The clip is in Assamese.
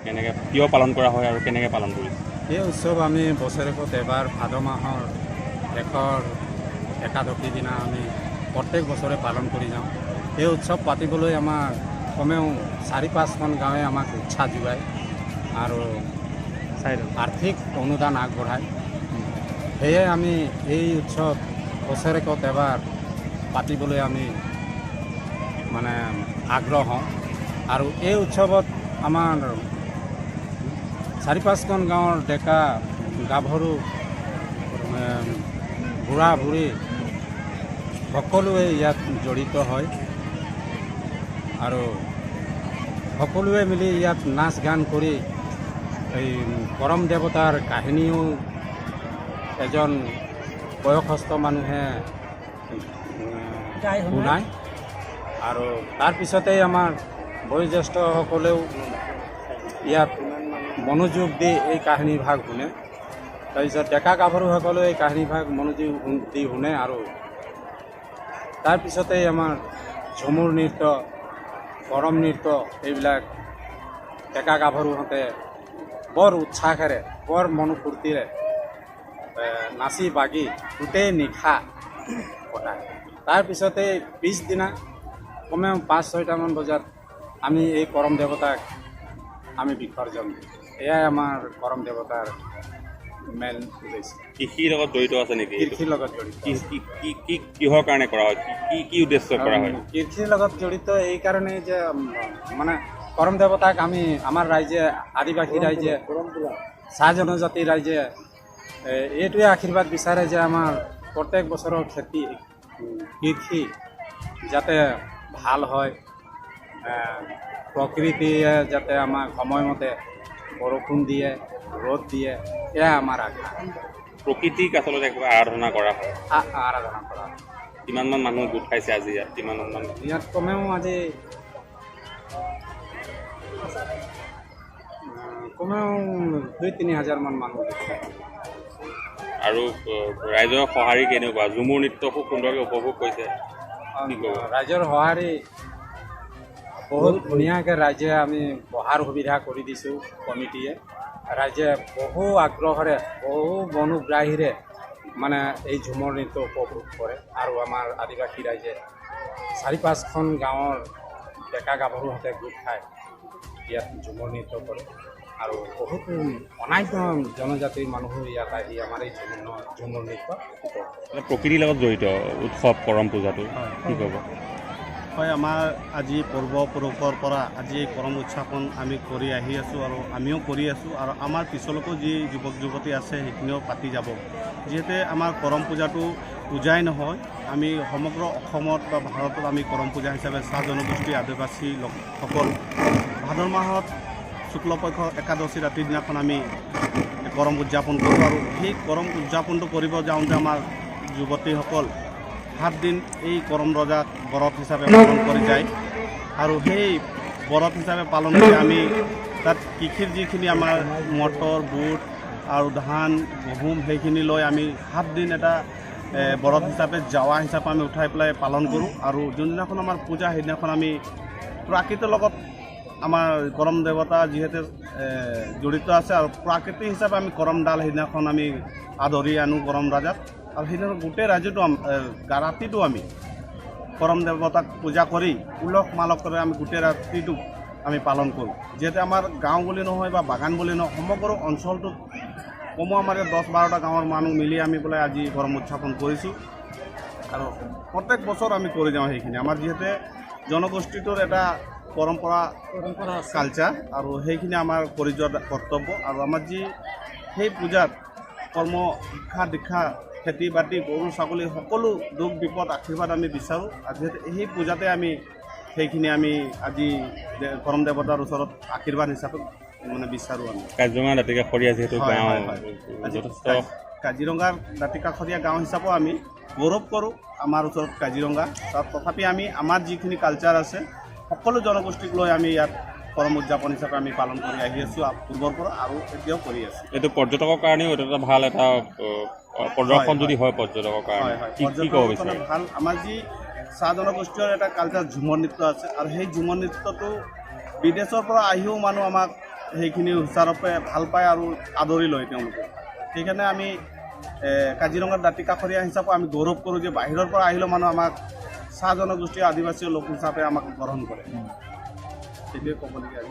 কেনেকৈ কিয় পালন কৰা হয় আৰু কেনেকৈ পালন কৰিছে? এই উৎসৱ আমি বছৰেকত এবাৰ ভাদ মাহৰ শেষৰ একাদশী দিনা আমি প্ৰত্যেক বছৰে পালন কৰি যাওঁ। এই উৎসৱ পাতিবলৈ আমাৰ কমেও 4-5খন গাঁৱে আমাক উৎসাহ যোগায় আৰু আৰ্থিক অনুদান আগবঢ়ায়। সেয়ে আমি এই উৎসৱ বছৰেকত এবাৰ পাতিবলৈ আমি মানে আগ্ৰহ হওঁ। আৰু এই উৎসৱত আমাৰ 4-5খন গাঁৱৰ ডেকা গাভৰু বুঢ়া বুঢ়ী সকলোৱে ইয়াত জড়িত হয় আৰু সকলোৱে মিলি ইয়াত নাচ গান কৰি এই কৰম দেৱতাৰ কাহিনীও এজন বয়সস্থ মানুহে শুনায় আৰু তাৰপিছতেই আমাৰ বয়োজ্যেষ্ঠসকলেও ইয়াত মনোযোগ দি এই কাহিনীভাগ শুনে। তাৰপিছত ডেকা গাভৰুসকলেও এই কাহিনীভাগ মনোযোগ দি শুনে আৰু তাৰপিছতেই আমাৰ ঝুমুৰ নৃত্য, কৰম নৃত্য এইবিলাক ডেকা গাভৰুহঁতে বৰ উৎসাহেৰে বৰ মনোফূৰ্তিৰে নাচি বাগি গোটেই নিশা কটায়। তাৰপিছতেই পিছদিনা কমেও 5-6টামান বজাত আমি এই কৰম দেৱতাক আমি বিসৰ্জন দিওঁ। এয়াই আমাৰ কৰম দেৱতাৰ মেইন উদ্দেশ্য। কৃষিৰ লগত জড়িত আছে নেকি? কৃষিৰ লগত জড়িত। কিহৰ কাৰণে কৰা হয়? কি উদ্দেশ্য কৰা হয়? কৃষিৰ লগত জড়িত এইকাৰণে যে মানে কৰম দেৱতাক আমি আমাৰ ৰাইজে, আদিবাসী ৰাইজে, চাহ জনজাতি ৰাইজে এইটোৱে আশীৰ্বাদ বিচাৰে যে আমাৰ প্ৰত্যেক বছৰৰ খেতি কৃষি যাতে ভাল হয়, প্ৰকৃতিয়ে যাতে আমাক সময়মতে বৰষুণ দিয়ে, ৰ'দ দিয়ে, এয়া আমাৰ আশা। প্ৰকৃতিক আচলতে একবাৰ আৰাধনা কৰা হয়। আৰাধনা কৰা হয়। কিমানমান মানুহ গোট খাইছে আজি ইয়াত? কিমানমান মানুহ? ইয়াত কমেও আজি কমেও 2-3 হাজাৰমান মানুহ গোট খাইছে। আৰু ৰাইজৰ সঁহাৰি কেনেকুৱা? ঝুমুৰ নৃত্য খুব সুন্দৰকৈ উপভোগ কৰিছে। ৰাইজৰ সঁহাৰি বহুত ধুনীয়াকৈ ৰাইজে আমি বহাৰ সুবিধা কৰি দিছোঁ কমিটিয়ে। ৰাইজে বহু আগ্ৰহেৰে বহু মনোগ্ৰাহীৰে মানে এই ঝুমুৰ নৃত্য উপভোগ কৰে আৰু আমাৰ আদিবাসী ৰাইজে 4-5খন গাঁৱৰ ডেকা গাভৰুহঁতে গোট খাই ইয়াত ঝুমুৰ নৃত্য কৰে আৰু বহুতো অনান্য জনজাতিৰ মানুহো ইয়াত আহি আমাৰ এই ঝুমুৰ নৃত্য উপভোগ। প্ৰকৃতিৰ লগত জড়িত উৎসৱ কৰম পূজাটো কি ক'ব? হয়, আমাৰ আজি পূৰ্বপুৰুষৰ পৰা আজি এই কৰম উদযাপন আমি কৰি আহি আছোঁ আৰু আমিও কৰি আছোঁ আৰু আমাৰ পিছলৈকো যি যুৱক যুৱতী আছে সেইখিনিও পাতি যাব। যিহেতু আমাৰ কৰম পূজাটো পূজাই নহয়, আমি সমগ্ৰ অসমত বা ভাৰতত আমি কৰম পূজা হিচাপে চাহ জনগোষ্ঠী আদিবাসী লোকসকল ভাদ মাহত শুক্লপক্ষ একাদশী ৰাতিৰ দিনাখন আমি কৰম উদযাপন কৰোঁ আৰু সেই কৰম উদযাপনটো কৰিব যাওঁতে আমাৰ যুৱতীসকল 7 দিন এই কৰম ৰজাক ব্ৰত হিচাপে পালন কৰি যায় আৰু সেই ব্ৰত হিচাপে পালন কৰি আমি তাত কৃষিৰ যিখিনি আমাৰ মটৰ, বুট আৰু ধান, গহম সেইখিনি লৈ আমি 7 দিন এটা ব্ৰত হিচাপে জাৱা হিচাপে আমি উঠাই পেলাই পালন কৰোঁ আৰু যোনদিনাখন আমাৰ পূজা সেইদিনাখন আমি প্ৰাকৃতিৰ লগত আমাৰ কৰম দেৱতা যিহেতু জড়িত আছে আৰু প্ৰাকৃতিক হিচাপে আমি কৰমডাল সেইদিনাখন আমি আদৰি আনো কৰম ৰাজাক আৰু সেইদিনাখন গোটেই ৰাজ্যটো ৰাতিটো আমি কৰম দেৱতাক পূজা কৰি উলহ মালহেৰে আমি গোটেই ৰাতিটো আমি পালন কৰোঁ। যিহেতু আমাৰ গাঁও বুলি নহয় বা বাগান বুলি নহয়, সমগ্ৰ অঞ্চলটোত কমেও আমাৰ 10-12টা গাঁৱৰ মানুহ মিলি আমি বোলে আজি কৰম উদযাপন কৰিছোঁ আৰু প্ৰত্যেক বছৰ আমি কৰি যাওঁ সেইখিনি। আমাৰ যিহেতু জনগোষ্ঠীটোৰ এটা পৰম্পৰা কালচাৰ আৰু সেইখিনি আমাৰ কৰি যোৱা কৰ্তব্য আৰু আমাৰ যি সেই পূজাত কৰ্ম শিক্ষা দীক্ষা খেতি বাতি গৰু ছাগলী সকলো দুখ বিপদ আশীৰ্বাদ আমি বিচাৰোঁ আৰু যিহেতু সেই পূজাতে আমি সেইখিনি আমি আজি কৰম দেৱতাৰ ওচৰত আশীৰ্বাদ হিচাপে মানে বিচাৰোঁ। আমি কাজিৰঙা দাঁতিকাষৰীয়া যিহেতু গাঁও, কাজিৰঙাৰ দাঁতিকাষৰীয়া গাঁও হিচাপেও আমি গৌৰৱ কৰোঁ আমাৰ ওচৰত কাজিৰঙা। তাত তথাপি আমি আমাৰ যিখিনি কালচাৰ আছে সকলো জনগোষ্ঠীক লৈ আমি ইয়াত কৰম উদযাপন হিচাপে আমি পালন কৰি আহি আছোঁ পূৰ্বৰ পৰা আৰু এতিয়াও কৰি আছোঁ। এইটো পৰ্যটকৰ কাৰণেও এটা ভাল এটা প্ৰদৰ্শন যদি হয় পৰ্যটকৰ কাৰণে কি ক'ব বিচাৰে? ভাল আমাৰ যি চাহ জনগোষ্ঠীৰ এটা কালচাৰ ঝুমুৰ নৃত্য আছে আৰু সেই ঝুমুৰ নৃত্যটো বিদেশৰ পৰা আহিও মানুহ আমাক সেইখিনি সুচাৰুৰূপে ভাল পায় আৰু আদৰি লয় তেওঁলোকে। সেইকাৰণে আমি কাজিৰঙাৰ দাঁতি কাষৰীয়া হিচাপে আমি গৌৰৱ কৰোঁ যে বাহিৰৰ পৰা আহিলেও মানুহ আমাক চাহ জনগোষ্ঠীয় আদিবাসী লোক হিচাপে আমাক গ্ৰহণ কৰে। সেইটোৱে ক'বলগীয়া।